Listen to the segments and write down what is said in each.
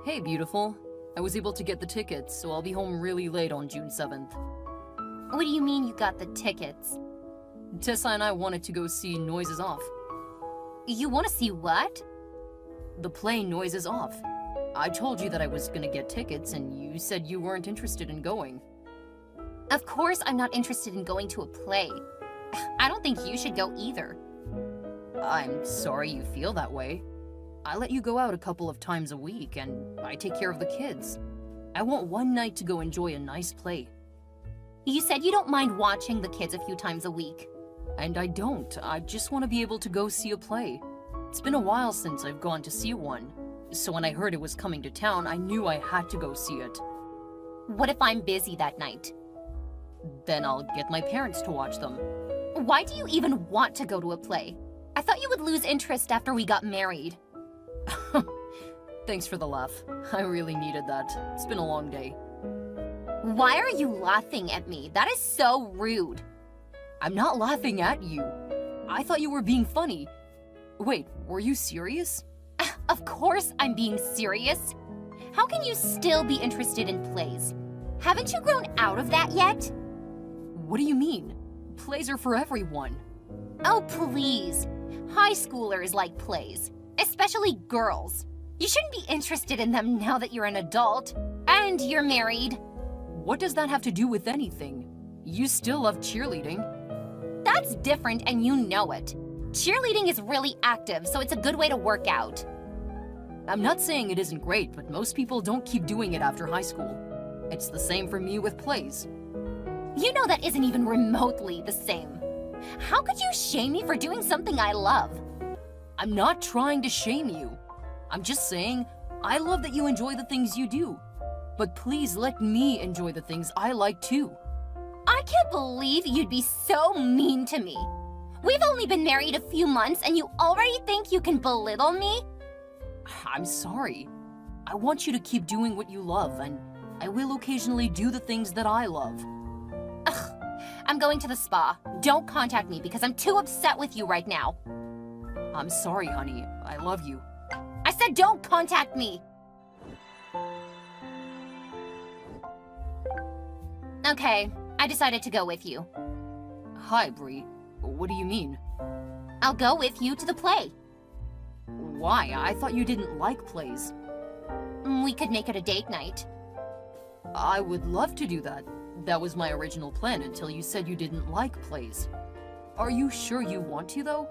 Hey, beautiful. I was able to get the tickets, so I'll be home really late on June 7th. What do you mean you got the tickets? Tessa and I wanted to go see Noises Off. You want to see what? The play Noises Off. I told you that I was gonna get tickets, and you said you weren't interested in going. Of course I'm not interested in going to a play. I don't think you should go either. I'm sorry you feel that way. I let you go out a couple of times a week, and I take care of the kids. I want one night to go enjoy a nice play. You said you don't mind watching the kids a few times a week. And I don't. I just want to be able to go see a play. It's been a while since I've gone to see one. So when I heard it was coming to town, I knew I had to go see it. What if I'm busy that night? Then I'll get my parents to watch them. Why do you even want to go to a play? I thought you would lose interest after we got married. Thanks for the laugh. I really needed that. It's been a long day. Why are you laughing at me? That is so rude. I'm not laughing at you. I thought you were being funny. Wait, were you serious? Of course I'm being serious. How can you still be interested in plays? Haven't you grown out of that yet? What do you mean? Plays are for everyone. Oh, please. High schoolers like plays, especially girls. You shouldn't be interested in them now that you're an adult. And you're married. What does that have to do with anything? You still love cheerleading. That's different and you know it. Cheerleading is really active, so it's a good way to work out. I'm not saying it isn't great, but most people don't keep doing it after high school. It's the same for me with plays. You know that isn't even remotely the same. How could you shame me for doing something I love? I'm not trying to shame you. I'm just saying, I love that you enjoy the things you do. But please let me enjoy the things I like too. I can't believe you'd be so mean to me. We've only been married a few months and you already think you can belittle me? I'm sorry. I want you to keep doing what you love, and I will occasionally do the things that I love. Ugh, I'm going to the spa. Don't contact me because I'm too upset with you right now. I'm sorry, honey. I love you. I said don't contact me! Okay, I decided to go with you. Hi, Bree. What do you mean? I'll go with you to the play. Why? I thought you didn't like plays. We could make it a date night. I would love to do that. That was my original plan until you said you didn't like plays. Are you sure you want to, though?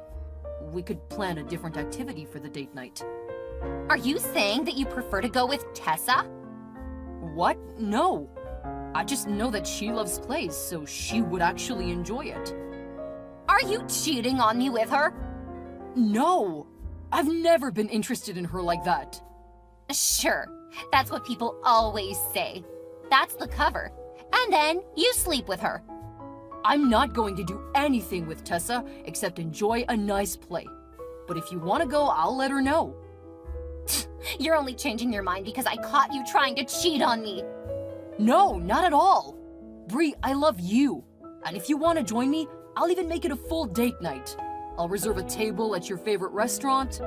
We could plan a different activity for the date night. Are you saying that you prefer to go with Tessa? What? No. I just know that she loves plays, so she would actually enjoy it. Are you cheating on me with her? No! I've never been interested in her like that. Sure, that's what people always say. That's the cover. And then you sleep with her. I'm not going to do anything with Tessa except enjoy a nice play. But if you want to go, I'll let her know. You're only changing your mind because I caught you trying to cheat on me. No, not at all. Bree, I love you. And if you want to join me, I'll even make it a full date night. I'll reserve a table at your favorite restaurant.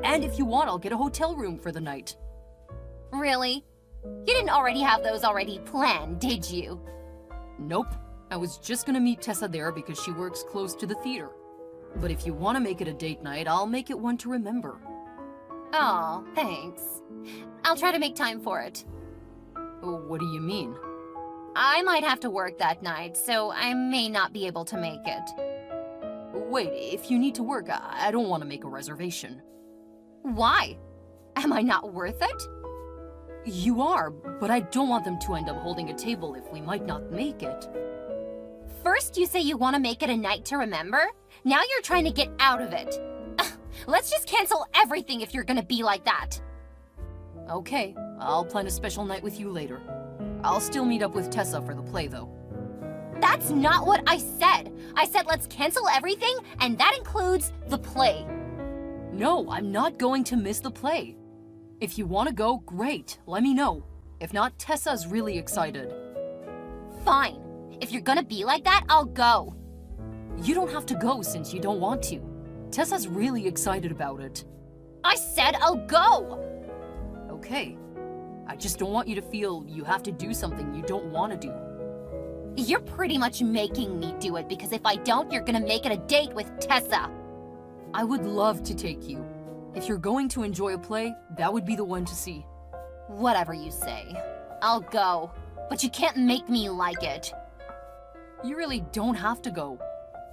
And if you want, I'll get a hotel room for the night. Really? You didn't already have those already planned, did you? Nope. I was just gonna meet Tessa there because she works close to the theater. But if you want to make it a date night, I'll make it one to remember. Aw, thanks. I'll try to make time for it. What do you mean? I might have to work that night, so I may not be able to make it. Wait, if you need to work, I don't want to make a reservation. Why? Am I not worth it? You are, but I don't want them to end up holding a table if we might not make it. First you say you want to make it a night to remember, now you're trying to get out of it. Let's just cancel everything if you're gonna be like that. Okay, I'll plan a special night with you later. I'll still meet up with Tessa for the play, though. That's not what I said. I said let's cancel everything, and that includes the play. No, I'm not going to miss the play. If you want to go, great, let me know. If not, Tessa's really excited. Fine. If you're gonna be like that, I'll go. You don't have to go since you don't want to. Tessa's really excited about it. I said I'll go! Okay, I just don't want you to feel you have to do something you don't want to do. You're pretty much making me do it because if I don't, you're gonna make it a date with Tessa. I would love to take you. If you're going to enjoy a play, that would be the one to see. Whatever you say. I'll go. But you can't make me like it. You really don't have to go.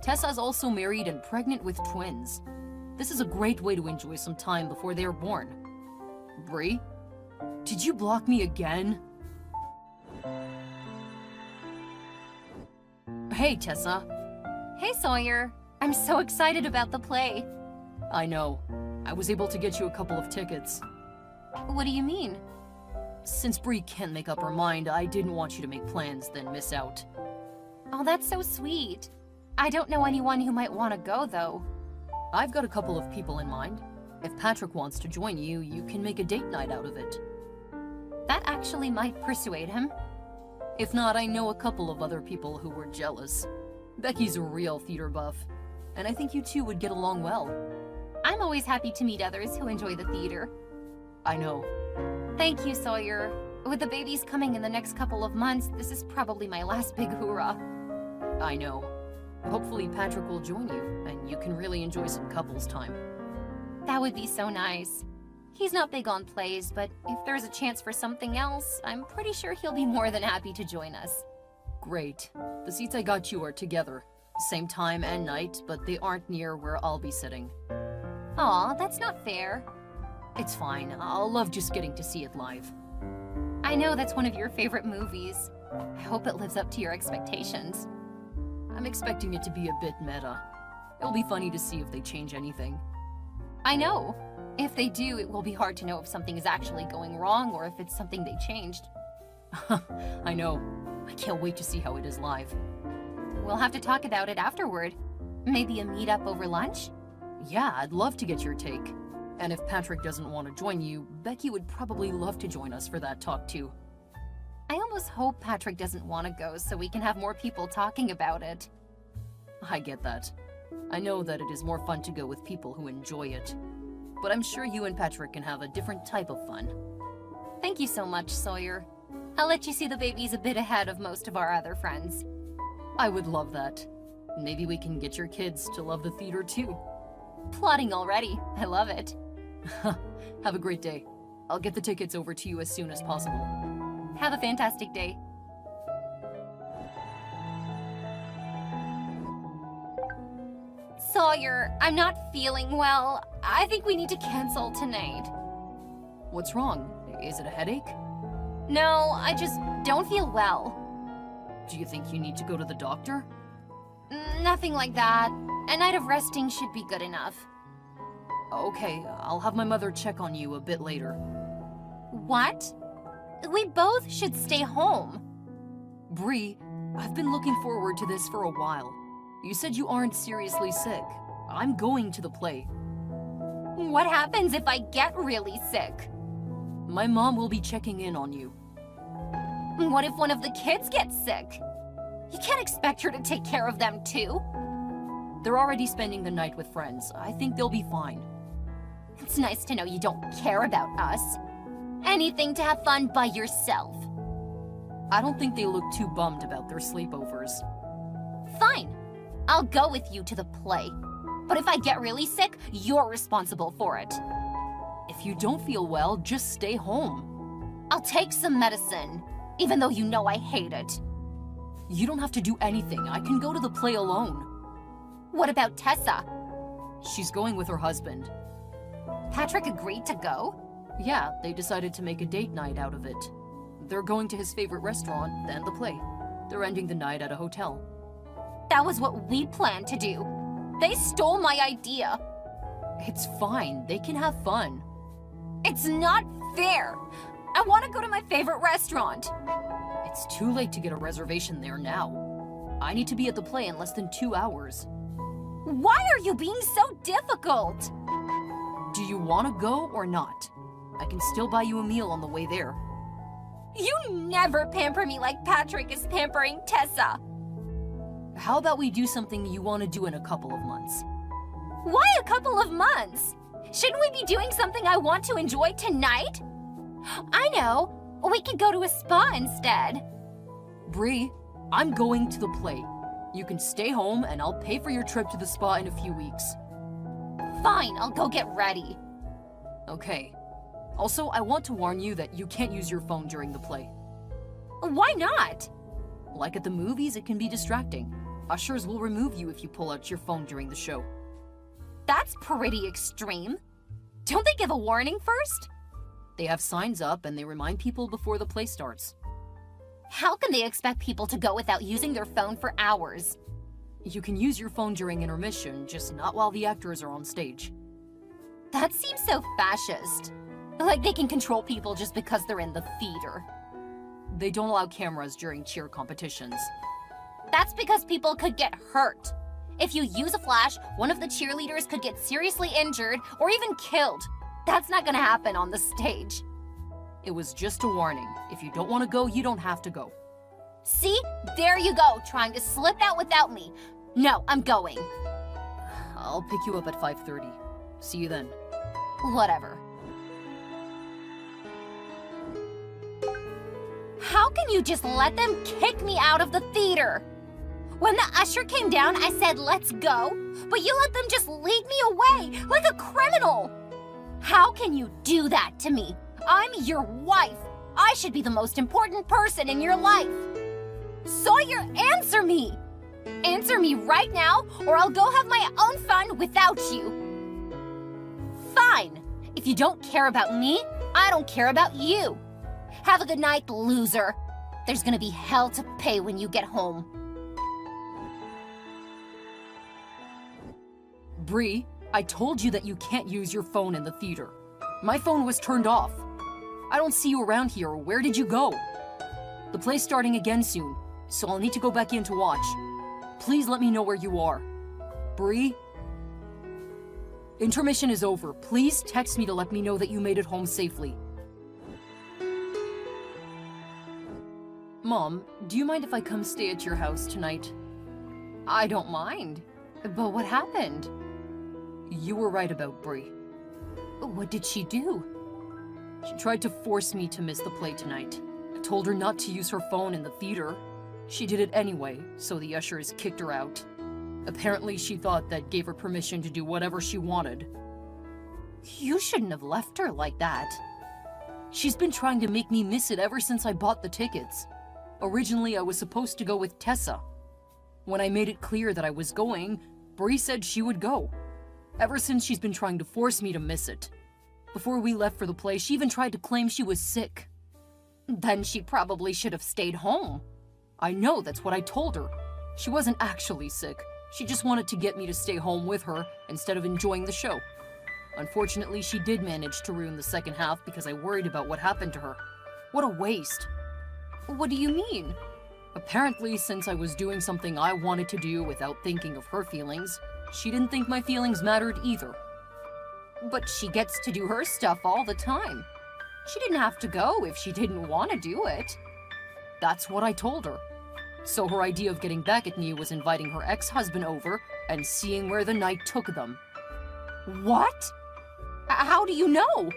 Tessa's also married and pregnant with twins. This is a great way to enjoy some time before they are born. Bree? Did you block me again? Hey, Tessa. Hey, Sawyer. I'm so excited about the play. I know. I was able to get you a couple of tickets. What do you mean? Since Bree can't make up her mind, I didn't want you to make plans, then miss out. Oh, that's so sweet. I don't know anyone who might want to go, though. I've got a couple of people in mind. If Patrick wants to join you, you can make a date night out of it. That actually might persuade him. If not, I know a couple of other people who were jealous. Becky's a real theater buff, and I think you two would get along well. I'm always happy to meet others who enjoy the theater. I know. Thank you, Sawyer. With the babies coming in the next couple of months, this is probably my last big hoorah. I know. Hopefully Patrick will join you, and you can really enjoy some couples time. That would be so nice. He's not big on plays, but if there's a chance for something else, I'm pretty sure he'll be more than happy to join us. Great. The seats I got you are together. Same time and night, but they aren't near where I'll be sitting. Aw, that's not fair. It's fine. I'll love just getting to see it live. I know that's one of your favorite movies. I hope it lives up to your expectations. I'm expecting it to be a bit meta. It'll be funny to see if they change anything. I know. If they do, it will be hard to know if something is actually going wrong or if it's something they changed. I know. I can't wait to see how it is live. We'll have to talk about it afterward. Maybe a meet-up over lunch? Yeah, I'd love to get your take. And if Patrick doesn't want to join you, Becky would probably love to join us for that talk too. I almost hope Patrick doesn't want to go so we can have more people talking about it. I get that. I know that it is more fun to go with people who enjoy it. But I'm sure you and Patrick can have a different type of fun. Thank you so much, Sawyer. I'll let you see the babies a bit ahead of most of our other friends. I would love that. Maybe we can get your kids to love the theater too. Plotting already. I love it. Have a great day. I'll get the tickets over to you as soon as possible. Have a fantastic day. Sawyer, I'm not feeling well. I think we need to cancel tonight. What's wrong? Is it a headache? No, I just don't feel well. Do you think you need to go to the doctor? Nothing like that. A night of resting should be good enough. Okay, I'll have my mother check on you a bit later. What? We both should stay home. Bree, I've been looking forward to this for a while. You said you aren't seriously sick. I'm going to the play. What happens if I get really sick? My mom will be checking in on you. What if one of the kids gets sick? You can't expect her to take care of them too. They're already spending the night with friends. I think they'll be fine. It's nice to know you don't care about us. Anything to have fun by yourself. I don't think they look too bummed about their sleepovers. Fine. I'll go with you to the play. But if I get really sick, you're responsible for it. If you don't feel well, just stay home. I'll take some medicine, even though you know I hate it. You don't have to do anything. I can go to the play alone. What about Tessa? She's going with her husband. Patrick agreed to go? Yeah, they decided to make a date night out of it. They're going to his favorite restaurant, then the play. They're ending the night at a hotel. That was what we planned to do. They stole my idea. It's fine. They can have fun. It's not fair. I want to go to my favorite restaurant. It's too late to get a reservation there now. I need to be at the play in less than 2 hours. Why are you being so difficult? Do you want to go or not? I can still buy you a meal on the way there. You never pamper me like Patrick is pampering Tessa. How about we do something you want to do in a couple of months? Why a couple of months? Shouldn't we be doing something I want to enjoy tonight? I know. We could go to a spa instead. Bree, I'm going to the play. You can stay home and I'll pay for your trip to the spa in a few weeks. Fine, I'll go get ready. Okay. Also, I want to warn you that you can't use your phone during the play. Why not? Like at the movies, it can be distracting. Ushers will remove you if you pull out your phone during the show. That's pretty extreme. Don't they give a warning first? They have signs up and they remind people before the play starts. How can they expect people to go without using their phone for hours? You can use your phone during intermission, just not while the actors are on stage. That seems so fascist. Like they can control people just because they're in the theater. They don't allow cameras during cheer competitions. That's because people could get hurt. If you use a flash, one of the cheerleaders could get seriously injured or even killed. That's not gonna happen on the stage. It was just a warning. If you don't want to go, you don't have to go. See? There you go, trying to slip out without me. No, I'm going. I'll pick you up at 5:30. See you then. Whatever. How can you just let them kick me out of the theater? When the usher came down, I said, let's go, but you let them just lead me away like a criminal. How can you do that to me? I'm your wife. I should be the most important person in your life. Sawyer, answer me. Answer me right now, or I'll go have my own fun without you. Fine. If you don't care about me, I don't care about you. Have a good night, loser. There's gonna be hell to pay when you get home. Bree, I told you that you can't use your phone in the theater. My phone was turned off. I don't see you around here. Where did you go? The play's starting again soon, so I'll need to go back in to watch. Please let me know where you are. Bree? Intermission is over. Please text me to let me know that you made it home safely. Mom, do you mind if I come stay at your house tonight? I don't mind. But what happened? You were right about Bree. What did she do? She tried to force me to miss the play tonight. I told her not to use her phone in the theater. She did it anyway, so the ushers kicked her out. Apparently, she thought that gave her permission to do whatever she wanted. You shouldn't have left her like that. She's been trying to make me miss it ever since I bought the tickets. Originally, I was supposed to go with Tessa. When I made it clear that I was going, Bree said she would go. Ever since, she's been trying to force me to miss it. Before we left for the play, she even tried to claim she was sick. Then she probably should have stayed home. I know, that's what I told her. She wasn't actually sick. She just wanted to get me to stay home with her instead of enjoying the show. Unfortunately, she did manage to ruin the second half because I worried about what happened to her. What a waste. What do you mean? Apparently, since I was doing something I wanted to do without thinking of her feelings, she didn't think my feelings mattered either. But she gets to do her stuff all the time. She didn't have to go if she didn't want to do it. That's what I told her. So her idea of getting back at me was inviting her ex-husband over and seeing where the night took them. What? How do you know?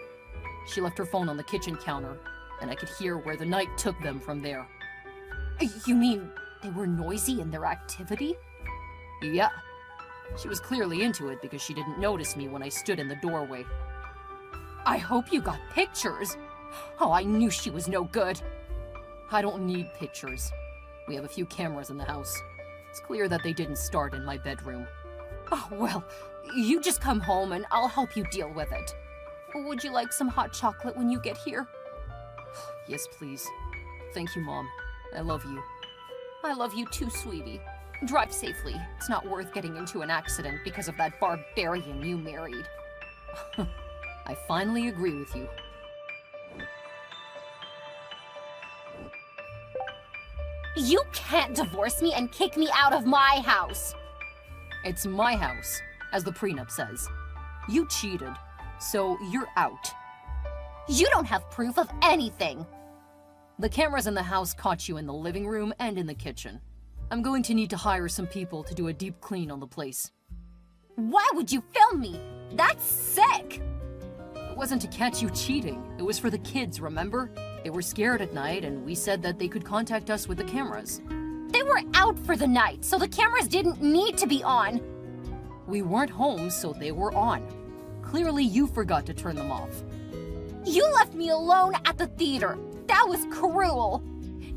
She left her phone on the kitchen counter, and I could hear where the night took them from there. You mean they were noisy in their activity? Yeah. She was clearly into it because she didn't notice me when I stood in the doorway. I hope you got pictures. Oh, I knew she was no good. I don't need pictures. We have a few cameras in the house. It's clear that they didn't start in my bedroom. Oh, well, you just come home and I'll help you deal with it. Would you like some hot chocolate when you get here? Yes, please. Thank you, Mom. I love you. I love you too, sweetie. Drive safely. It's not worth getting into an accident because of that barbarian you married. I finally agree with you. You can't divorce me and kick me out of my house. It's my house, as the prenup says. You cheated, so you're out. You don't have proof of anything. The cameras in the house caught you in the living room and in the kitchen. I'm going to need to hire some people to do a deep clean on the place. Why would you film me? That's sick! It wasn't to catch you cheating. It was for the kids, remember? They were scared at night, and we said that they could contact us with the cameras. They were out for the night, so the cameras didn't need to be on. We weren't home, so they were on. Clearly, you forgot to turn them off. You left me alone at the theater. That was cruel.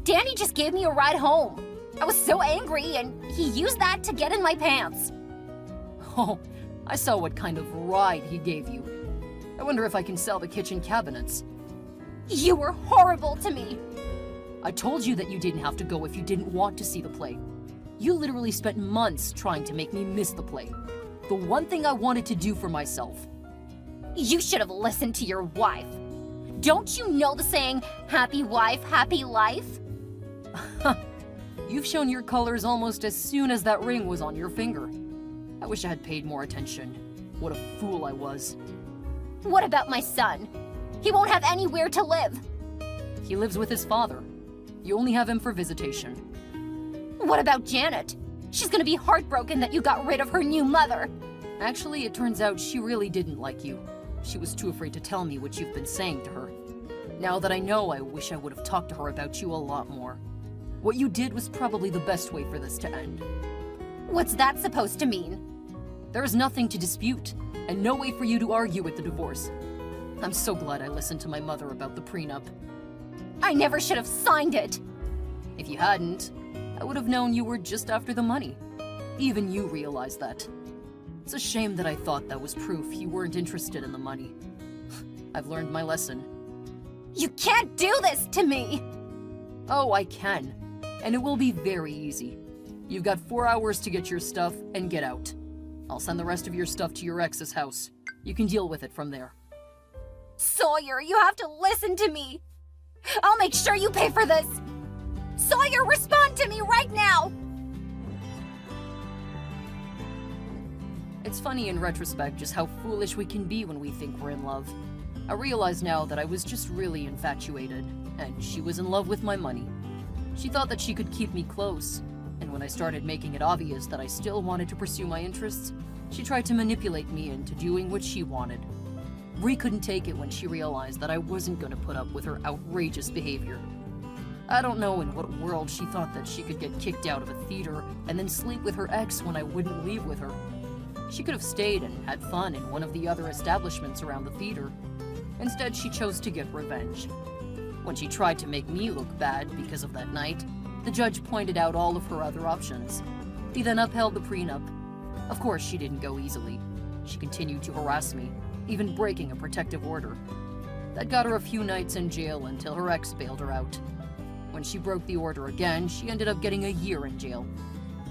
Danny just gave me a ride home. I was so angry, and he used that to get in my pants. Oh, I saw what kind of ride he gave you. I wonder if I can sell the kitchen cabinets. You were horrible to me. I told you that you didn't have to go if you didn't want to see the play. You literally spent months trying to make me miss the play. The one thing I wanted to do for myself. You should have listened to your wife. Don't you know the saying, happy wife, happy life? You've shown your colors almost as soon as that ring was on your finger. I wish I had paid more attention. What a fool I was. What about my son? He won't have anywhere to live. He lives with his father. You only have him for visitation. What about Janet? She's gonna be heartbroken that you got rid of her new mother. Actually, it turns out she really didn't like you. She was too afraid to tell me what you've been saying to her. Now that I know, I wish I would have talked to her about you a lot more. What you did was probably the best way for this to end. What's that supposed to mean? There is nothing to dispute, and no way for you to argue with the divorce. I'm so glad I listened to my mother about the prenup. I never should have signed it. If you hadn't, I would have known you were just after the money. Even you realize that. It's a shame that I thought that was proof you weren't interested in the money. I've learned my lesson. You can't do this to me! Oh, I can. And it will be very easy. You've got 4 hours to get your stuff and get out. I'll send the rest of your stuff to your ex's house. You can deal with it from there. Sawyer, you have to listen to me. I'll make sure you pay for this. Sawyer, respond to me right now! It's funny in retrospect just how foolish we can be when we think we're in love. I realize now that I was just really infatuated, and she was in love with my money. She thought that she could keep me close, and when I started making it obvious that I still wanted to pursue my interests, she tried to manipulate me into doing what she wanted. Bree couldn't take it when she realized that I wasn't going to put up with her outrageous behavior. I don't know in what world she thought that she could get kicked out of a theater and then sleep with her ex when I wouldn't leave with her. She could have stayed and had fun in one of the other establishments around the theater. Instead, she chose to get revenge. When she tried to make me look bad because of that night, the judge pointed out all of her other options. He then upheld the prenup. Of course, she didn't go easily. She continued to harass me, even breaking a protective order. That got her a few nights in jail until her ex bailed her out. When she broke the order again, she ended up getting a year in jail.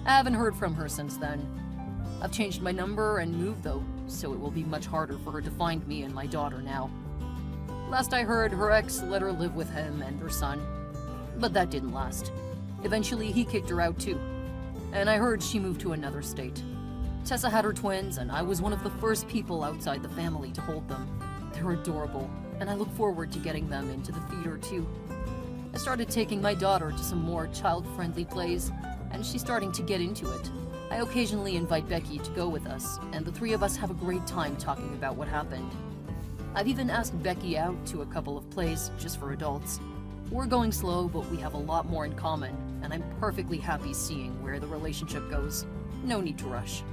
I haven't heard from her since then. I've changed my number and moved though, so it will be much harder for her to find me and my daughter now. Last I heard, her ex let her live with him and her son. But that didn't last. Eventually, he kicked her out too. And I heard she moved to another state. Tessa had her twins, and I was one of the first people outside the family to hold them. They're adorable, and I look forward to getting them into the theater too. I started taking my daughter to some more child-friendly plays, and she's starting to get into it. I occasionally invite Becky to go with us, and the three of us have a great time talking about what happened. I've even asked Becky out to a couple of plays just for adults. We're going slow, but we have a lot more in common, and I'm perfectly happy seeing where the relationship goes. No need to rush.